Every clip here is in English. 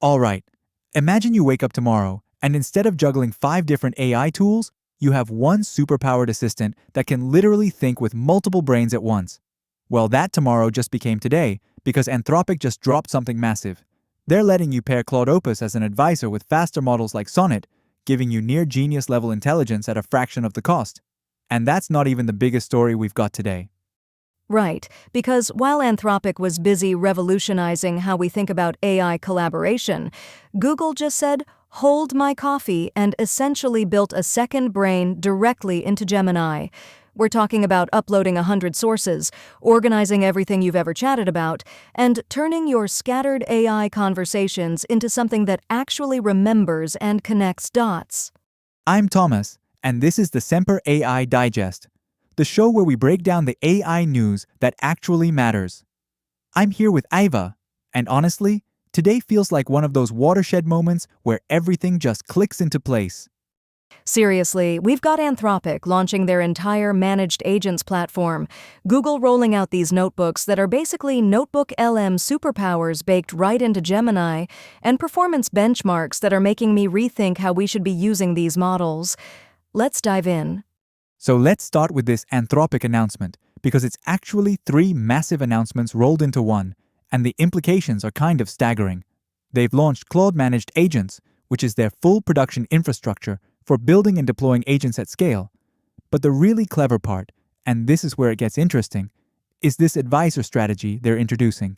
Alright, imagine you wake up tomorrow, and instead of juggling 5 different AI tools, you have one superpowered assistant that can literally think with multiple brains at once. Well, that tomorrow just became today, because Anthropic just dropped something massive. They're letting you pair Claude Opus as an advisor with faster models like Sonnet, giving you near-genius level intelligence at a fraction of the cost. And that's not even the biggest story we've got today. Right, because while Anthropic was busy revolutionizing how we think about AI collaboration, Google just said, "Hold my coffee," and essentially built a second brain directly into Gemini. We're talking about uploading 100 sources, organizing everything you've ever chatted about, and turning your scattered AI conversations into something that actually remembers and connects dots. I'm Tomas, and this is the Semper AI Digest, the show where we break down the AI news that actually matters. I'm here with Aiva, and honestly, today feels like one of those watershed moments where everything just clicks into place. Seriously, we've got Anthropic launching their entire managed agents platform, Google rolling out these notebooks that are basically Notebook LM superpowers baked right into Gemini, and performance benchmarks that are making me rethink how we should be using these models. Let's dive in. So let's start with this Anthropic announcement, because it's actually 3 massive announcements rolled into one, and the implications are kind of staggering. They've launched Claude Managed Agents, which is their full production infrastructure for building and deploying agents at scale. But the really clever part, and this is where it gets interesting, is this advisor strategy they're introducing.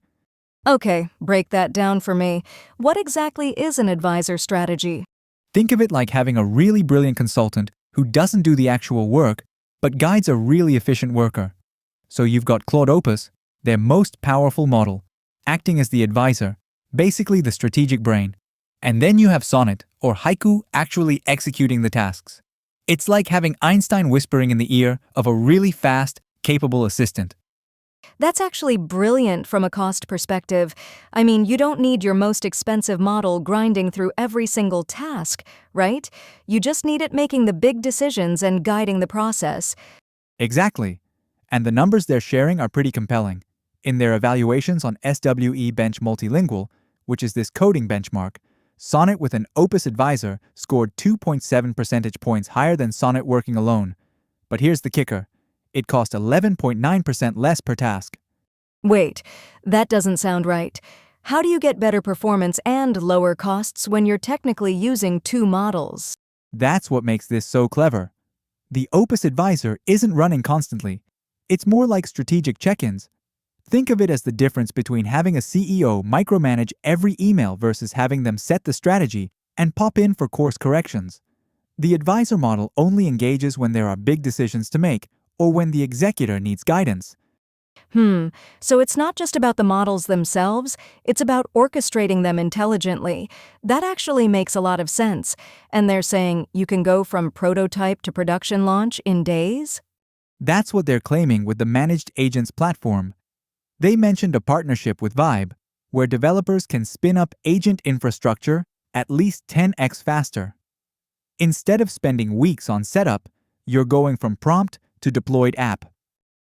Okay, break that down for me. What exactly is an advisor strategy? Think of it like having a really brilliant consultant who doesn't do the actual work, but guides a really efficient worker. So you've got Claude Opus, their most powerful model, acting as the advisor, basically the strategic brain. And then you have Sonnet, or Haiku, actually executing the tasks. It's like having Einstein whispering in the ear of a really fast, capable assistant. That's actually brilliant from a cost perspective. I mean, you don't need your most expensive model grinding through every single task, right? You just need it making the big decisions and guiding the process. Exactly. And the numbers they're sharing are pretty compelling. In their evaluations on SWE Bench Multilingual, which is this coding benchmark, Sonnet with an Opus advisor scored 2.7 percentage points higher than Sonnet working alone. But here's the kicker. It cost 11.9% less per task. Wait, that doesn't sound right. How do you get better performance and lower costs when you're technically using 2 models? That's what makes this so clever. The Opus advisor isn't running constantly. It's more like strategic check-ins. Think of it as the difference between having a CEO micromanage every email versus having them set the strategy and pop in for course corrections. The advisor model only engages when there are big decisions to make or when the executor needs guidance. So it's not just about the models themselves, it's about orchestrating them intelligently. That actually makes a lot of sense. And they're saying you can go from prototype to production launch in days? That's what they're claiming with the Managed Agents platform. They mentioned a partnership with Vibe, where developers can spin up agent infrastructure at least 10x faster. Instead of spending weeks on setup, you're going from prompt to deployed app.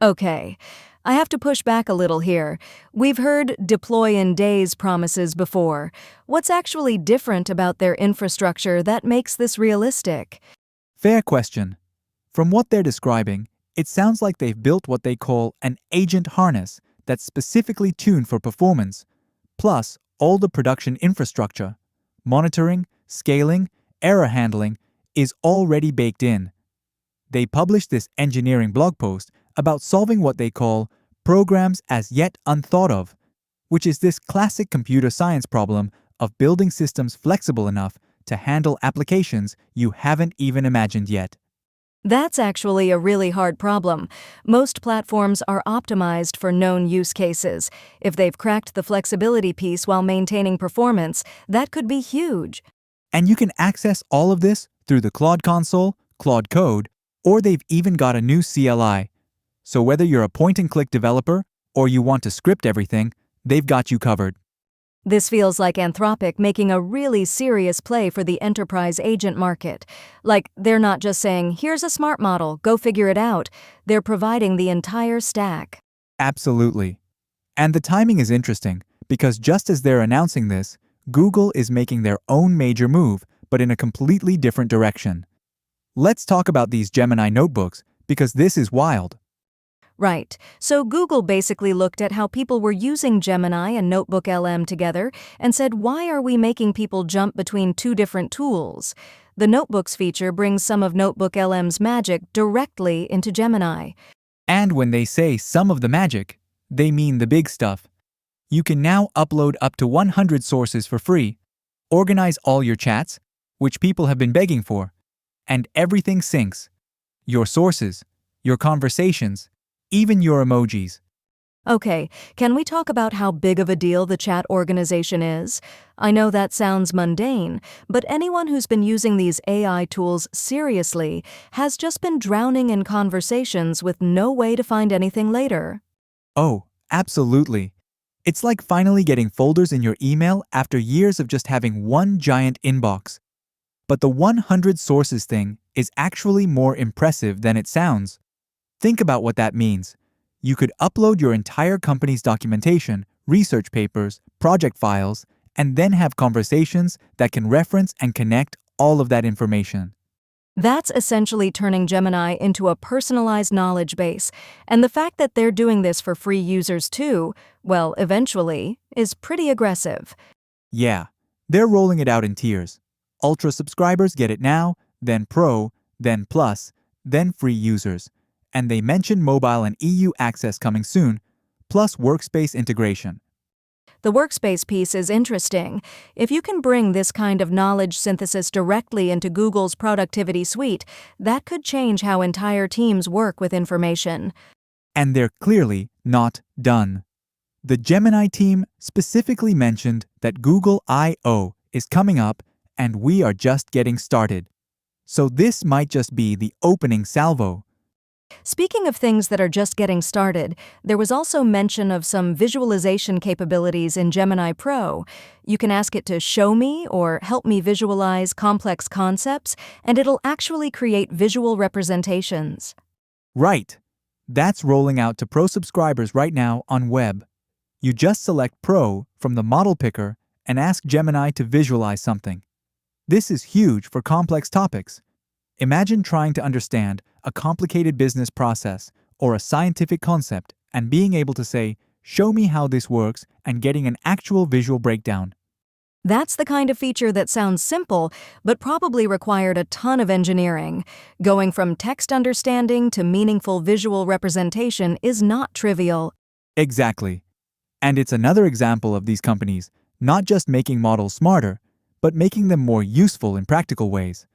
Okay, I have to push back a little here. We've heard deploy in days promises before. What's actually different about their infrastructure that makes this realistic? Fair question. From what they're describing, it sounds like they've built what they call an agent harness that's specifically tuned for performance, plus all the production infrastructure, monitoring, scaling, error handling is already baked in. They published this engineering blog post about solving what they call programs as yet unthought of, which is this classic computer science problem of building systems flexible enough to handle applications you haven't even imagined yet. That's actually a really hard problem. Most platforms are optimized for known use cases. If they've cracked the flexibility piece while maintaining performance, that could be huge. And you can access all of this through the Claude console, Claude Code, or they've even got a new CLI. So whether you're a point-and-click developer or you want to script everything, they've got you covered. This feels like Anthropic making a really serious play for the enterprise agent market. Like, they're not just saying, here's a smart model, go figure it out. They're providing the entire stack. Absolutely. And the timing is interesting, because just as they're announcing this, Google is making their own major move, but in a completely different direction. Let's talk about these Gemini notebooks, because this is wild. Right. So Google basically looked at how people were using Gemini and Notebook LM together and said, why are we making people jump between two different tools? The Notebooks feature brings some of Notebook LM's magic directly into Gemini. And when they say some of the magic, they mean the big stuff. You can now upload up to 100 sources for free, organize all your chats, which people have been begging for, and everything syncs. Your sources, your conversations, even your emojis. Okay, can we talk about how big of a deal the chat organization is? I know that sounds mundane, but anyone who's been using these AI tools seriously has just been drowning in conversations with no way to find anything later. Oh, absolutely. It's like finally getting folders in your email after years of just having one giant inbox. But the 100 sources thing is actually more impressive than it sounds. Think about what that means. You could upload your entire company's documentation, research papers, project files, and then have conversations that can reference and connect all of that information. That's essentially turning Gemini into a personalized knowledge base, and the fact that they're doing this for free users too, well, eventually, is pretty aggressive. Yeah, they're rolling it out in tiers. Ultra subscribers get it now, then Pro, then Plus, then free users. And they mentioned mobile and EU access coming soon, plus workspace integration. The workspace piece is interesting. If you can bring this kind of knowledge synthesis directly into Google's productivity suite, that could change how entire teams work with information. And they're clearly not done. The Gemini team specifically mentioned that Google I/O is coming up and we are just getting started. So this might just be the opening salvo. Speaking of things that are just getting started, there was also mention of some visualization capabilities in Gemini Pro. You can ask it to show me or help me visualize complex concepts, and it'll actually create visual representations. Right. That's rolling out to Pro subscribers right now on web. You just select Pro from the model picker and ask Gemini to visualize something. This is huge for complex topics. Imagine trying to understand a complicated business process or a scientific concept and being able to say, show me how this works, and getting an actual visual breakdown. That's the kind of feature that sounds simple, but probably required a ton of engineering. Going from text understanding to meaningful visual representation is not trivial. Exactly. And it's another example of these companies not just making models smarter, but making them more useful in practical ways.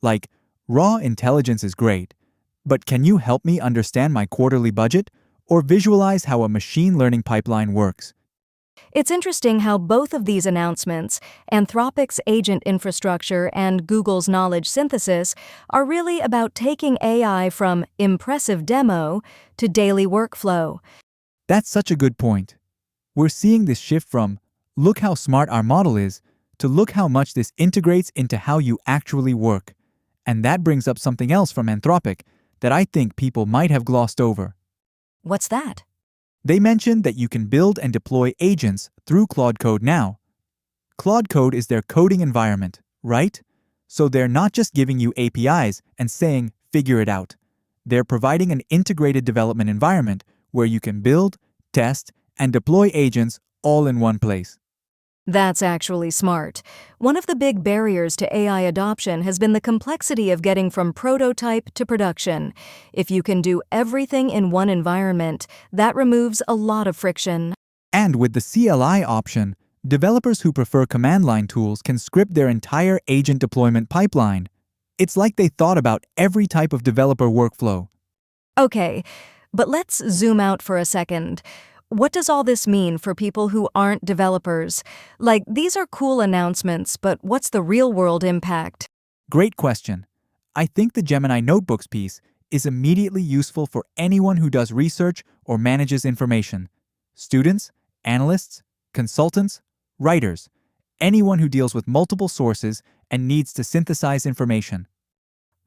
Like, raw intelligence is great, but can you help me understand my quarterly budget or visualize how a machine learning pipeline works? It's interesting how both of these announcements, Anthropic's agent infrastructure and Google's knowledge synthesis, are really about taking AI from impressive demo to daily workflow. That's such a good point. We're seeing this shift from, look how smart our model is, to look how much this integrates into how you actually work. And that brings up something else from Anthropic that I think people might have glossed over. What's that? They mentioned that you can build and deploy agents through Claude Code now. Claude Code is their coding environment, right? So they're not just giving you APIs and saying, figure it out. They're providing an integrated development environment where you can build, test, and deploy agents all in one place. That's actually smart. One of the big barriers to AI adoption has been the complexity of getting from prototype to production. If you can do everything in one environment, that removes a lot of friction. And with the CLI option, developers who prefer command line tools can script their entire agent deployment pipeline. It's like they thought about every type of developer workflow. Okay, but let's zoom out for a second. What does all this mean for people who aren't developers? Like, these are cool announcements, but what's the real-world impact? Great question. I think the Gemini Notebooks piece is immediately useful for anyone who does research or manages information. Students, analysts, consultants, writers, anyone who deals with multiple sources and needs to synthesize information.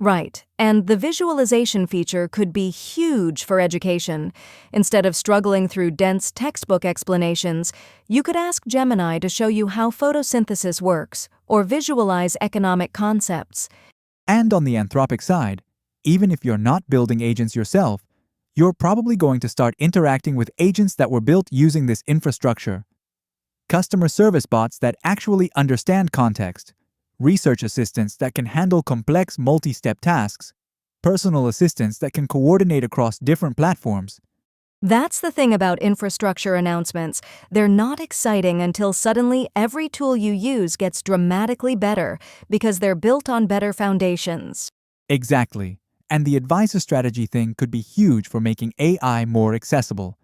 Right, and the visualization feature could be huge for education. Instead of struggling through dense textbook explanations, you could ask Gemini to show you how photosynthesis works or visualize economic concepts. And on the Anthropic side, even if you're not building agents yourself, you're probably going to start interacting with agents that were built using this infrastructure. Customer service bots that actually understand context, research assistants that can handle complex multi-step tasks, personal assistants that can coordinate across different platforms. That's the thing about infrastructure announcements. They're not exciting until suddenly every tool you use gets dramatically better because they're built on better foundations. Exactly. And the advisor strategy thing could be huge for making AI more accessible.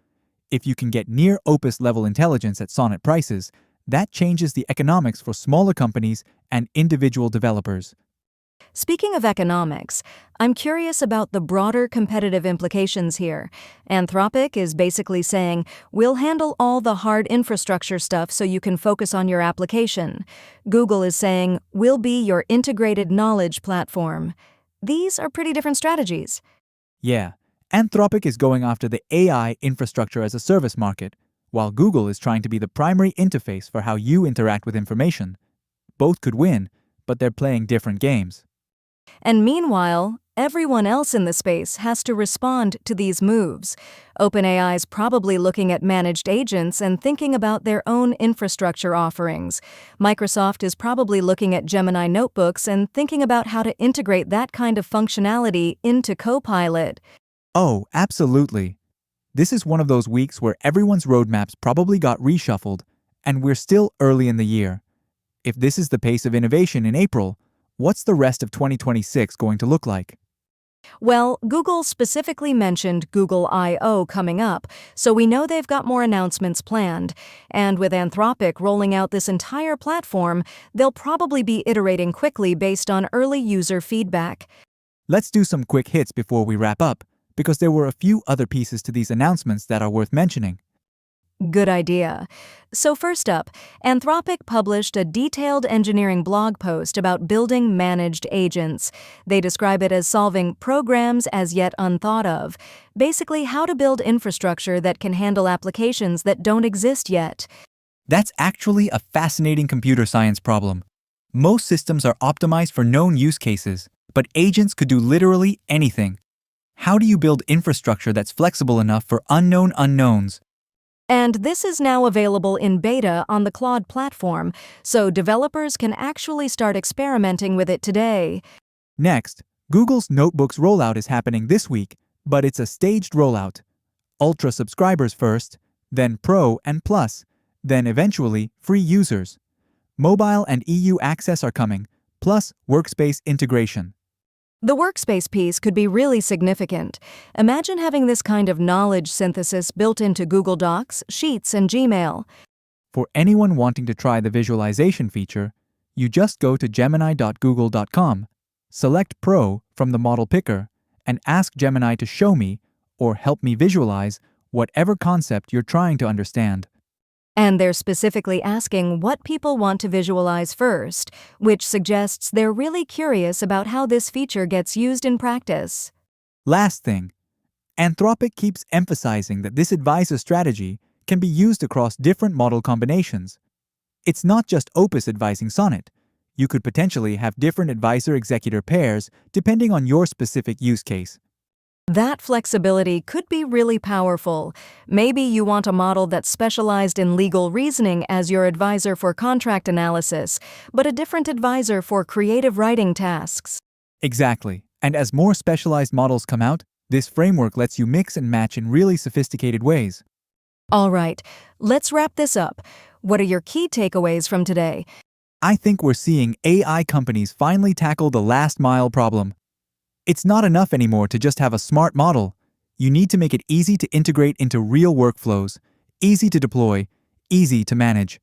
If you can get near Opus level intelligence at Sonnet prices, that changes the economics for smaller companies and individual developers. Speaking of economics, I'm curious about the broader competitive implications here. Anthropic is basically saying, we'll handle all the hard infrastructure stuff so you can focus on your application. Google is saying, we'll be your integrated knowledge platform. These are pretty different strategies. Yeah, Anthropic is going after the AI infrastructure as a service market, while Google is trying to be the primary interface for how you interact with information. Both could win, but they're playing different games. And meanwhile, everyone else in the space has to respond to these moves. OpenAI's probably looking at managed agents and thinking about their own infrastructure offerings. Microsoft is probably looking at Gemini notebooks and thinking about how to integrate that kind of functionality into Copilot. Oh, absolutely. This is one of those weeks where everyone's roadmaps probably got reshuffled, and we're still early in the year. If this is the pace of innovation in April, what's the rest of 2026 going to look like? Well, Google specifically mentioned Google I/O coming up, so we know they've got more announcements planned. And with Anthropic rolling out this entire platform, they'll probably be iterating quickly based on early user feedback. Let's do some quick hits before we wrap up, because there were a few other pieces to these announcements that are worth mentioning. Good idea. So first up, Anthropic published a detailed engineering blog post about building managed agents. They describe it as solving programs as yet unthought of, basically how to build infrastructure that can handle applications that don't exist yet. That's actually a fascinating computer science problem. Most systems are optimized for known use cases, but agents could do literally anything. How do you build infrastructure that's flexible enough for unknown unknowns? And this is now available in beta on the Claude platform, so developers can actually start experimenting with it today. Next, Google's Notebooks rollout is happening this week, but it's a staged rollout. Ultra subscribers first, then Pro and Plus, then eventually free users. Mobile and EU access are coming, plus workspace integration. The workspace piece could be really significant. Imagine having this kind of knowledge synthesis built into Google Docs, Sheets, and Gmail. For anyone wanting to try the visualization feature, you just go to gemini.google.com, select Pro from the model picker, and ask Gemini to show me, or help me visualize, whatever concept you're trying to understand. And they're specifically asking what people want to visualize first, which suggests they're really curious about how this feature gets used in practice. Last thing, Anthropic keeps emphasizing that this advisor strategy can be used across different model combinations. It's not just Opus advising Sonnet. You could potentially have different advisor-executor pairs depending on your specific use case. That flexibility could be really powerful. Maybe you want a model that's specialized in legal reasoning as your advisor for contract analysis, but a different advisor for creative writing tasks. Exactly. And as more specialized models come out, this framework lets you mix and match in really sophisticated ways. All right, let's wrap this up. What are your key takeaways from today? I think we're seeing AI companies finally tackle the last mile problem. It's not enough anymore to just have a smart model. You need to make it easy to integrate into real workflows, easy to deploy, easy to manage.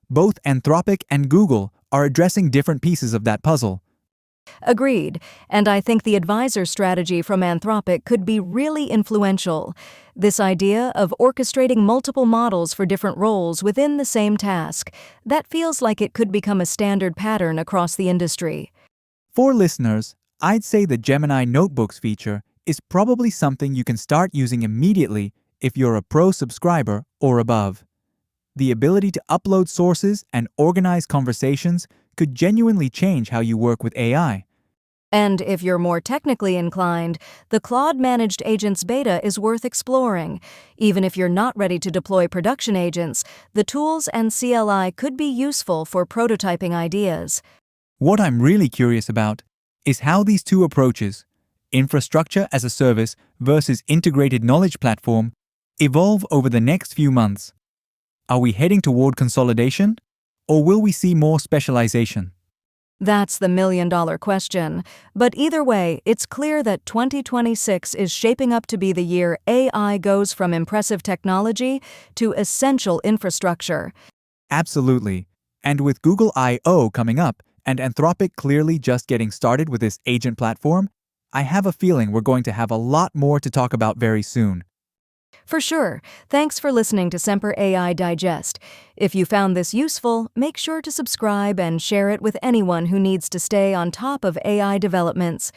Both Anthropic and Google are addressing different pieces of that puzzle. Agreed, and I think the advisor strategy from Anthropic could be really influential. This idea of orchestrating multiple models for different roles within the same task, that feels like it could become a standard pattern across the industry. For listeners, I'd say the Gemini Notebooks feature is probably something you can start using immediately if you're a Pro subscriber or above. The ability to upload sources and organize conversations could genuinely change how you work with AI. And if you're more technically inclined, the Claude Managed Agents beta is worth exploring. Even if you're not ready to deploy production agents, the tools and CLI could be useful for prototyping ideas. What I'm really curious about is how these two approaches, infrastructure as a service versus integrated knowledge platform, evolve over the next few months. Are we heading toward consolidation, or will we see more specialization? That's the million-dollar question. But either way, it's clear that 2026 is shaping up to be the year AI goes from impressive technology to essential infrastructure. Absolutely. And with Google I/O coming up and Anthropic clearly just getting started with this agent platform, I have a feeling we're going to have a lot more to talk about very soon. For sure. Thanks for listening to Semper AI Digest. If you found this useful, make sure to subscribe and share it with anyone who needs to stay on top of AI developments.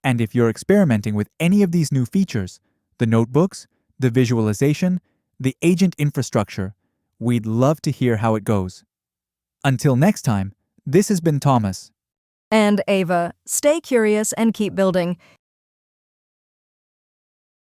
And if you're experimenting with any of these new features, the notebooks, the visualization, the agent infrastructure, we'd love to hear how it goes. Until next time, this has been Thomas. And Aiva, stay curious and keep building.